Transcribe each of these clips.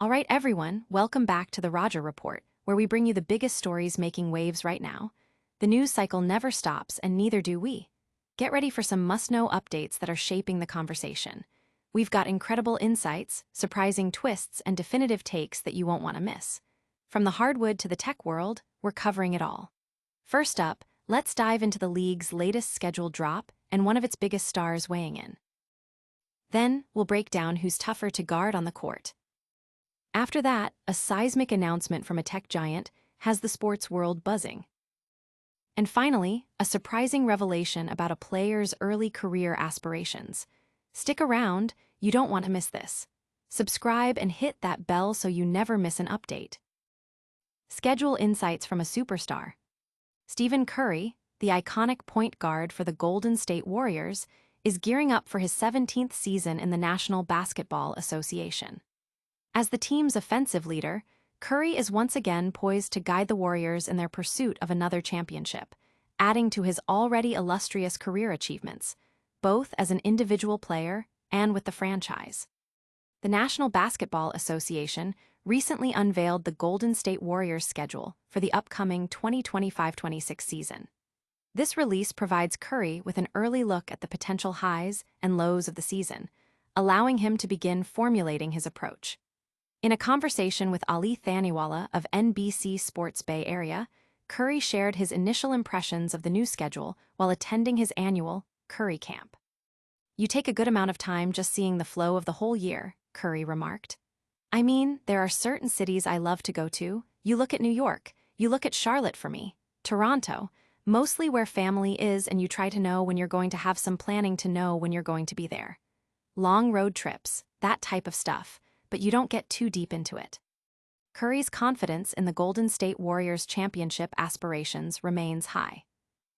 All right, everyone, welcome back to the Roger Report, where we bring you the biggest stories making waves right now. The news cycle never stops, and neither do we. Get ready for some must-know updates that are shaping the conversation. We've got incredible insights, surprising twists, and definitive takes that you won't want to miss. From the hardwood to the tech world, we're covering it all. First up, let's dive into the league's latest scheduled drop and one of its biggest stars weighing in. Then, we'll break down who's tougher to guard on the court. After that, a seismic announcement from a tech giant has the sports world buzzing. And finally, a surprising revelation about a player's early career aspirations. Stick around, you don't want to miss this. Subscribe and hit that bell so you never miss an update. Schedule insights from a superstar. Stephen Curry, the iconic point guard for the Golden State Warriors, is gearing up for his 17th season in the National Basketball Association. As the team's offensive leader, Curry is once again poised to guide the Warriors in their pursuit of another championship, adding to his already illustrious career achievements, both as an individual player and with the franchise. The National Basketball Association recently unveiled the Golden State Warriors schedule for the upcoming 2025-26 season. This release provides Curry with an early look at the potential highs and lows of the season, allowing him to begin formulating his approach. In a conversation with Ali Thaniwala of NBC Sports Bay Area, Curry shared his initial impressions of the new schedule while attending his annual Curry Camp. "You take a good amount of time just seeing the flow of the whole year," Curry remarked. "I mean, there are certain cities I love to go to. You look at New York, you look at Charlotte for me, Toronto, mostly where family is, and you try to know when you're going to have some planning to know when you're going to be there. Long road trips, that type of stuff, but you don't get too deep into it." Curry's confidence in the Golden State Warriors' championship aspirations remains high.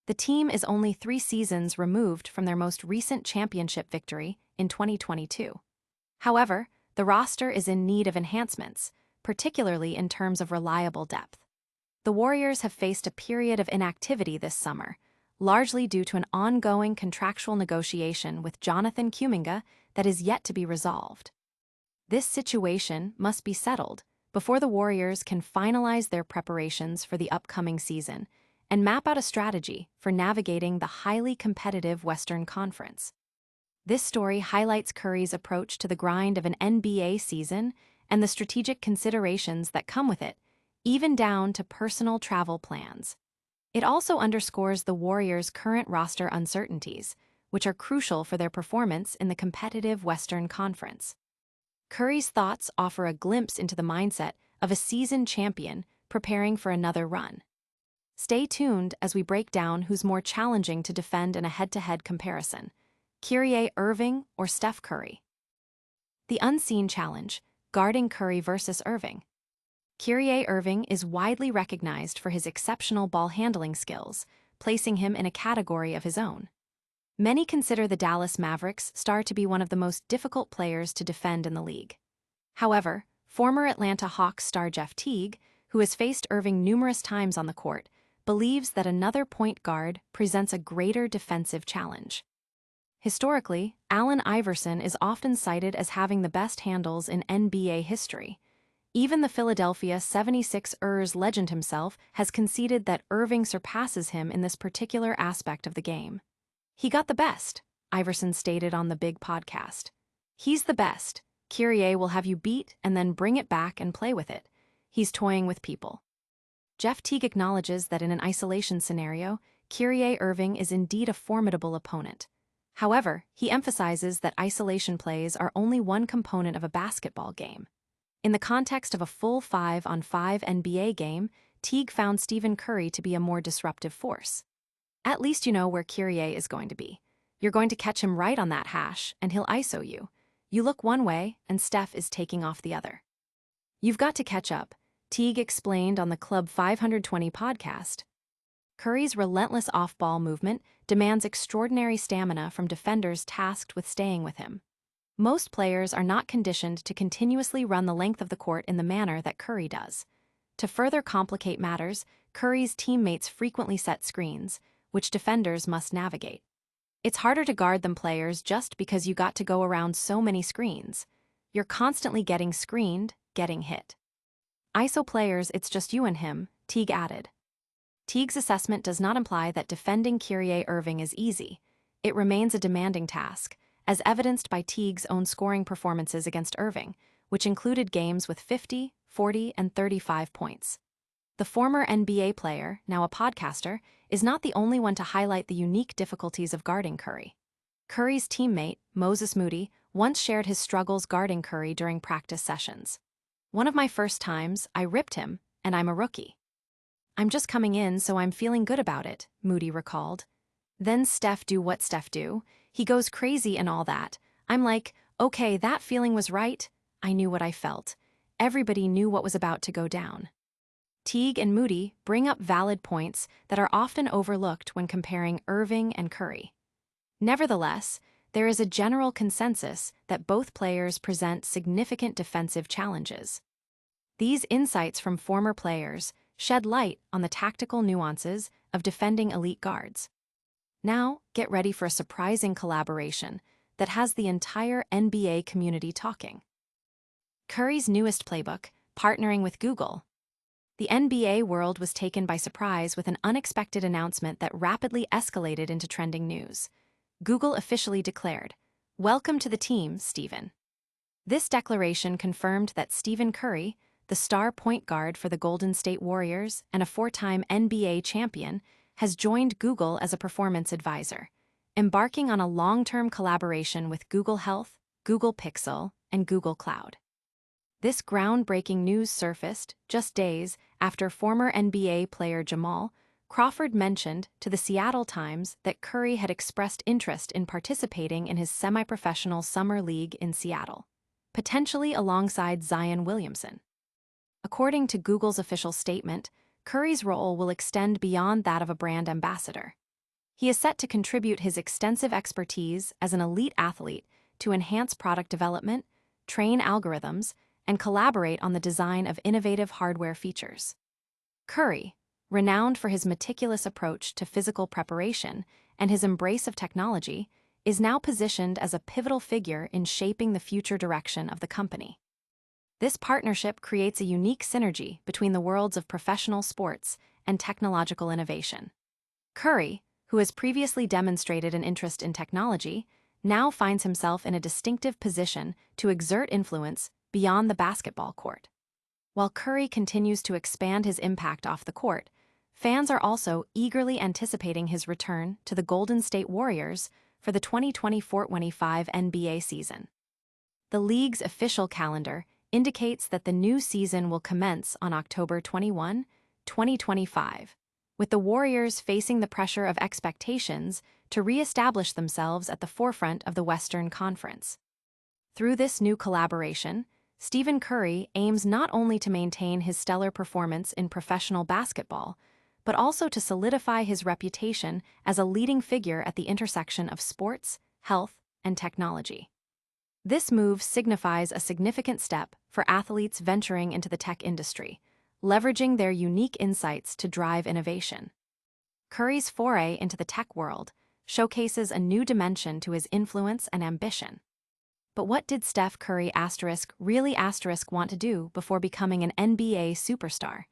The team is only 3 seasons removed from their most recent championship victory in 2022. However, the roster is in need of enhancements, particularly in terms of reliable depth. The Warriors have faced a period of inactivity this summer, largely due to an ongoing contractual negotiation with Jonathan Kuminga that is yet to be resolved. This situation must be settled before the Warriors can finalize their preparations for the upcoming season and map out a strategy for navigating the highly competitive Western Conference. This story highlights Curry's approach to the grind of an NBA season and the strategic considerations that come with it, even down to personal travel plans. It also underscores the Warriors' current roster uncertainties, which are crucial for their performance in the competitive Western Conference. Curry's thoughts offer a glimpse into the mindset of a seasoned champion preparing for another run. Stay tuned as we break down who's more challenging to defend in a head-to-head comparison, Kyrie Irving or Steph Curry. The unseen challenge, guarding Curry versus Irving. Kyrie Irving is widely recognized for his exceptional ball handling skills, placing him in a category of his own. Many consider the Dallas Mavericks star to be one of the most difficult players to defend in the league. However, former Atlanta Hawks star Teague, who has faced Irving numerous times on the court, believes that another point guard presents a greater defensive challenge. Historically, Allen Iverson is often cited as having the best handles in NBA history. Even the Philadelphia 76ers legend himself has conceded that Irving surpasses him in this particular aspect of the game. "He got the best," Iverson stated on the Big Podcast. "He's the best. Kyrie will have you beat and then bring it back and play with it. He's toying with people." Teague acknowledges that in an isolation scenario, Kyrie Irving is indeed a formidable opponent. However, he emphasizes that isolation plays are only one component of a basketball game. In the context of a full 5-on-5 NBA game, Teague found Stephen Curry to be a more disruptive force. "At least you know where Kyrie is going to be. You're going to catch him right on that hash, and he'll ISO you. You look one way, and Steph is taking off the other. You've got to catch up," Teague explained on the Club 520 podcast. Curry's relentless off-ball movement demands extraordinary stamina from defenders tasked with staying with him. Most players are not conditioned to continuously run the length of the court in the manner that Curry does. To further complicate matters, Curry's teammates frequently set screens, which defenders must navigate. It's harder to guard than players just because you got to go around so many screens. You're constantly getting screened, getting hit. ISO players, it's just you and him, Teague added. Teague's assessment does not imply that defending Kyrie Irving is easy. It remains a demanding task, as evidenced by Teague's own scoring performances against Irving, which included games with 50, 40, and 35 points. The former NBA player, now a podcaster, is not the only one to highlight the unique difficulties of guarding Curry. Curry's teammate, Moses Moody, once shared his struggles guarding Curry during practice sessions. "One of my first times, I ripped him, and I'm a rookie. I'm just coming in, so I'm feeling good about it," Moody recalled. "Then Steph do what Steph do. He goes crazy and all that. I'm like, okay, that feeling was right. I knew what I felt. Everybody knew what was about to go down." Teague and Moody bring up valid points that are often overlooked when comparing Irving and Curry. Nevertheless, there is a general consensus that both players present significant defensive challenges. These insights from former players shed light on the tactical nuances of defending elite guards. Now, get ready for a surprising collaboration that has the entire NBA community talking. Curry's newest playbook, partnering with Google. The NBA world was taken by surprise with an unexpected announcement that rapidly escalated into trending news. Google officially declared, "Welcome to the team, Stephen." This declaration confirmed that Stephen Curry, the star point guard for the Golden State Warriors and a four-time NBA champion, has joined Google as a performance advisor, embarking on a long-term collaboration with Google Health, Google Pixel, and Google Cloud. This groundbreaking news surfaced just days after former NBA player Jamal Crawford mentioned to the Seattle Times that Curry had expressed interest in participating in his semi-professional summer league in Seattle, potentially alongside Zion Williamson. According to Google's official statement, Curry's role will extend beyond that of a brand ambassador. He is set to contribute his extensive expertise as an elite athlete to enhance product development, train algorithms, and collaborate on the design of innovative hardware features. Curry, renowned for his meticulous approach to physical preparation and his embrace of technology, is now positioned as a pivotal figure in shaping the future direction of the company. This partnership creates a unique synergy between the worlds of professional sports and technological innovation. Curry, who has previously demonstrated an interest in technology, now finds himself in a distinctive position to exert influence beyond the basketball court. While Curry continues to expand his impact off the court, fans are also eagerly anticipating his return to the Golden State Warriors for the 2024-25 NBA season. The league's official calendar indicates that the new season will commence on October 21, 2025, with the Warriors facing the pressure of expectations to re-establish themselves at the forefront of the Western Conference. Through this new collaboration, Stephen Curry aims not only to maintain his stellar performance in professional basketball, but also to solidify his reputation as a leading figure at the intersection of sports, health, and technology. This move signifies a significant step for athletes venturing into the tech industry, leveraging their unique insights to drive innovation. Curry's foray into the tech world showcases a new dimension to his influence and ambition. But what did Steph Curry really want to do before becoming an NBA superstar?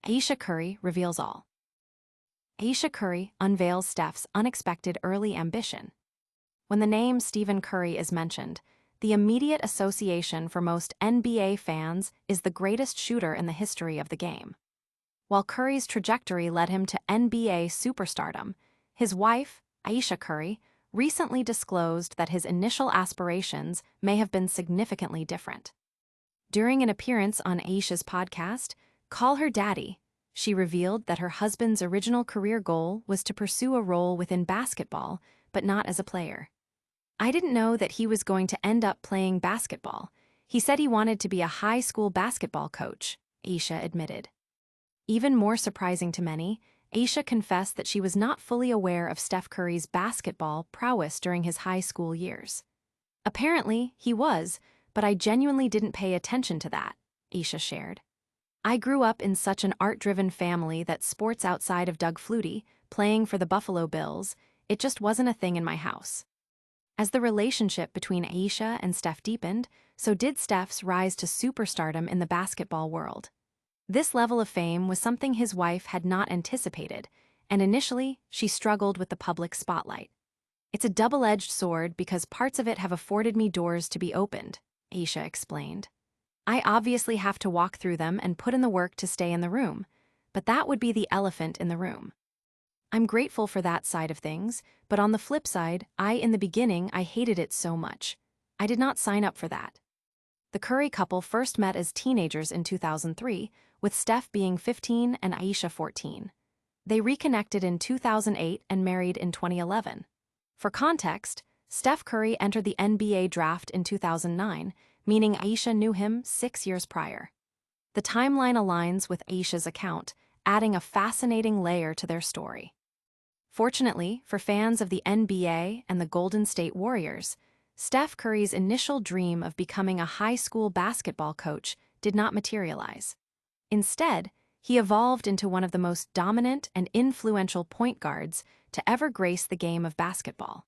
Ayesha Curry reveals all. Ayesha Curry unveils Steph's unexpected early ambition. When the name Stephen Curry is mentioned, the immediate association for most NBA fans is the greatest shooter in the history of the game. While Curry's trajectory led him to NBA superstardom, his wife, Ayesha Curry, recently disclosed that his initial aspirations may have been significantly different. During an appearance on Ayesha's podcast, Call Her Daddy, she revealed that her husband's original career goal was to pursue a role within basketball, but not as a player. "I didn't know that he was going to end up playing basketball. He said he wanted to be a high school basketball coach," Ayesha admitted. Even more surprising to many, Ayesha confessed that she was not fully aware of Steph Curry's basketball prowess during his high school years. "Apparently, he was, but I genuinely didn't pay attention to that," Ayesha shared. "I grew up in such an art-driven family that sports outside of Doug Flutie, playing for the Buffalo Bills, it just wasn't a thing in my house." As the relationship between Ayesha and Steph deepened, so did Steph's rise to superstardom in the basketball world. This level of fame was something his wife had not anticipated, and initially, she struggled with the public spotlight. It's a double-edged sword because parts of it have afforded me doors to be opened, Ayesha explained. I obviously have to walk through them and put in the work to stay in the room, but that would be the elephant in the room. I'm grateful for that side of things, but on the flip side, in the beginning, I hated it so much. I did not sign up for that. The Curry couple first met as teenagers in 2003, with Steph being 15 and Ayesha 14. They reconnected in 2008 and married in 2011. For context, Steph Curry entered the NBA draft in 2009, meaning Ayesha knew him 6 years prior. The timeline aligns with Ayesha's account, adding a fascinating layer to their story. Fortunately, for fans of the NBA and the Golden State Warriors, Steph Curry's initial dream of becoming a high school basketball coach did not materialize. Instead, he evolved into one of the most dominant and influential point guards to ever grace the game of basketball.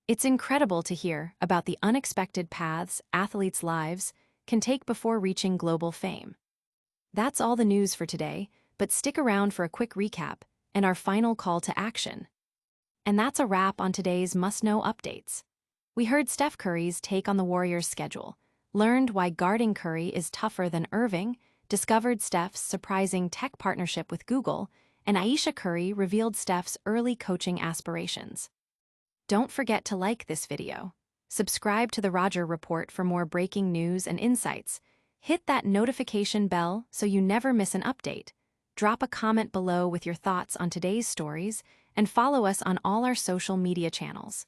It's incredible to hear about the unexpected paths athletes' lives can take before reaching global fame. That's all the news for today, but stick around for a quick recap and our final call to action. And that's a wrap on today's must-know updates. We heard Steph Curry's take on the Warriors' schedule, learned why guarding Curry is tougher than Irving, discovered Steph's surprising tech partnership with Google, and Ayesha Curry revealed Steph's early coaching aspirations. Don't forget to like this video. Subscribe to the Roger Report for more breaking news and insights. Hit that notification bell so you never miss an update. Drop a comment below with your thoughts on today's stories, and follow us on all our social media channels.